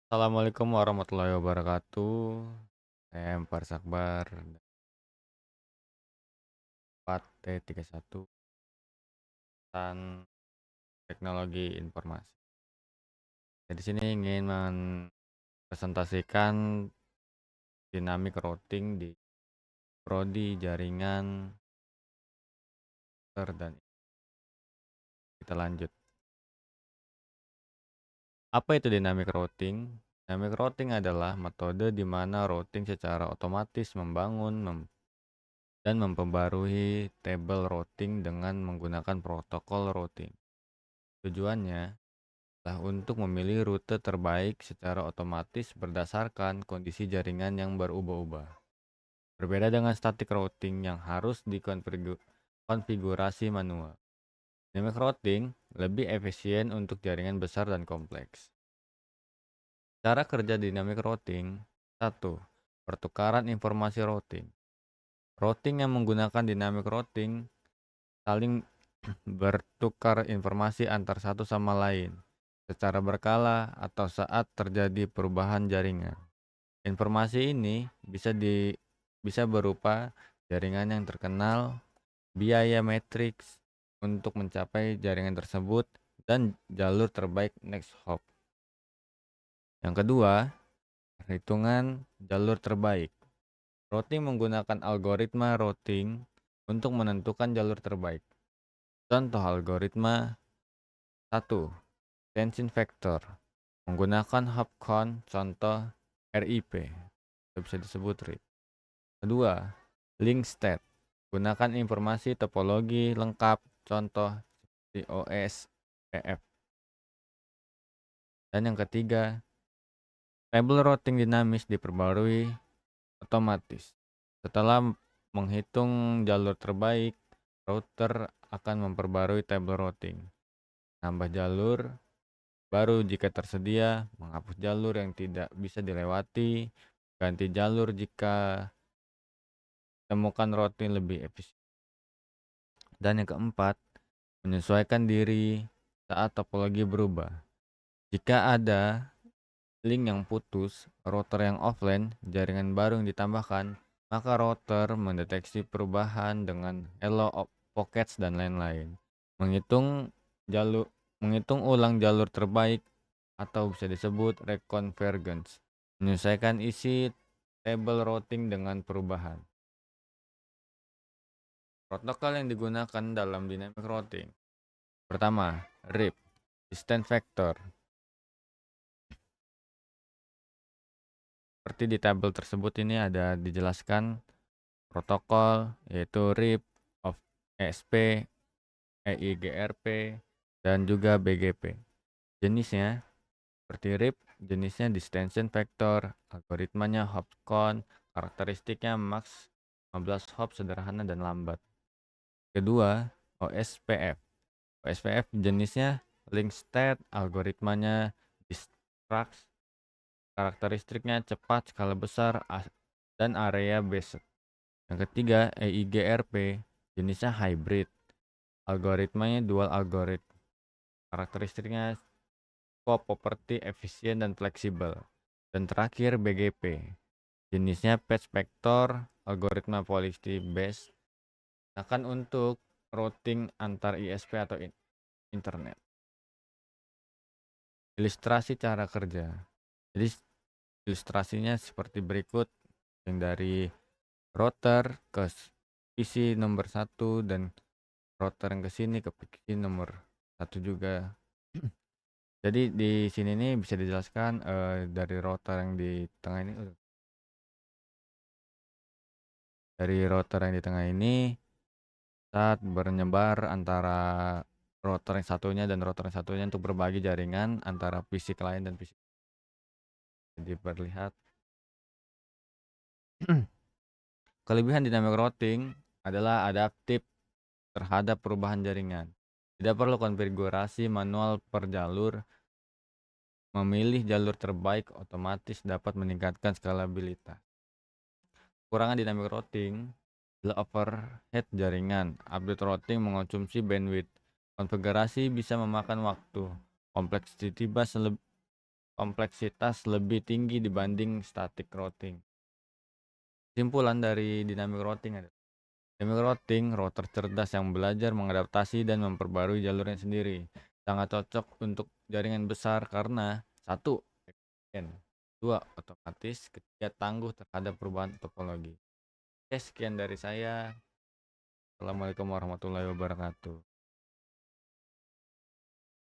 Assalamualaikum warahmatullahi wabarakatuh. Saya Empar Sakbar, 4T31 tentang teknologi informasi. Saya di sini ingin mempresentasikan dinamik routing di prodi jaringan dan kita lanjut. Apa itu dynamic routing? Dynamic routing adalah metode di mana routing secara otomatis membangun dan memperbarui tabel routing dengan menggunakan protokol routing. Tujuannya untuk memilih rute terbaik secara otomatis berdasarkan kondisi jaringan yang berubah-ubah. Berbeda dengan static routing yang harus dikonfigurasi manual. Dynamic routing lebih efisien untuk jaringan besar dan kompleks. Cara kerja dynamic routing: 1. Pertukaran informasi routing. Routing yang menggunakan dynamic routing saling bertukar informasi antar satu sama lain secara berkala atau saat terjadi perubahan jaringan. Informasi ini bisa berupa jaringan yang terkenal, biaya matriks untuk mencapai jaringan tersebut, dan jalur terbaik next hop. Yang kedua, perhitungan jalur terbaik. Routing menggunakan algoritma routing untuk menentukan jalur terbaik. Contoh algoritma: 1. Tension vector menggunakan hop count, contoh RIP, atau bisa disebut RIP. Kedua, link state gunakan informasi topologi lengkap, contoh COSPF. Dan yang ketiga, table routing dinamis diperbarui otomatis. Setelah menghitung jalur terbaik, router akan memperbarui table routing, nambah jalur baru jika tersedia, menghapus jalur yang tidak bisa dilewati, ganti jalur jika temukan routing lebih efisien. Dan yang keempat, menyesuaikan diri saat topologi berubah. Jika ada link yang putus, router yang offline, jaringan baru yang ditambahkan, maka router mendeteksi perubahan dengan hello pockets dan lain-lain. Menghitung ulang jalur terbaik atau bisa disebut reconvergence. Menyesuaikan isi table routing dengan perubahan. Protokol yang digunakan dalam dynamic routing. Pertama, RIP, Distance Vector. Seperti di tabel tersebut ini ada dijelaskan protokol yaitu RIP, of ESP, EIGRP, dan juga BGP. Jenisnya seperti RIP, jenisnya Distension Vector, algoritmanya hop count, karakteristiknya max 15 hop, sederhana dan lambat. Kedua, OSPF. OSPF jenisnya link state, algoritmanya distruct, karakteristiknya cepat, skala besar, dan area based. Yang ketiga, EIGRP, jenisnya hybrid, algoritmanya dual algorithm, karakteristiknya scope, property, efisien, dan fleksibel. Dan terakhir, BGP, jenisnya patch vector, algoritma policy based, akan untuk routing antar ISP atau internet. Ilustrasi cara kerja. Jadi ilustrasinya seperti berikut, yang dari router ke PC nomor 1 dan router yang ke sini ke PC nomor 1 juga. Jadi di sini nih bisa dijelaskan dari router yang di tengah ini, saat bernyebar antara router yang satunya dan router yang satunya untuk berbagi jaringan antara PC client dan PC. Jadi terlihat kelebihan dynamic routing adalah adaptif terhadap perubahan jaringan. Tidak perlu konfigurasi manual per jalur. Memilih jalur terbaik otomatis dapat meningkatkan skalabilitas. Kekurangan dynamic routing adalah overhead jaringan. Update routing mengonsumsi bandwidth. Konfigurasi bisa memakan waktu. Kompleksiti bus kompleksitas lebih tinggi dibanding static routing. Kesimpulan dari dynamic routing adalah dynamic routing, router cerdas yang belajar mengadaptasi dan memperbarui jalurnya sendiri. Sangat cocok untuk jaringan besar karena satu, efisien, dua, otomatis, ketiga, tangguh terhadap perubahan topologi. Oke, sekian dari saya. Assalamualaikum warahmatullahi wabarakatuh.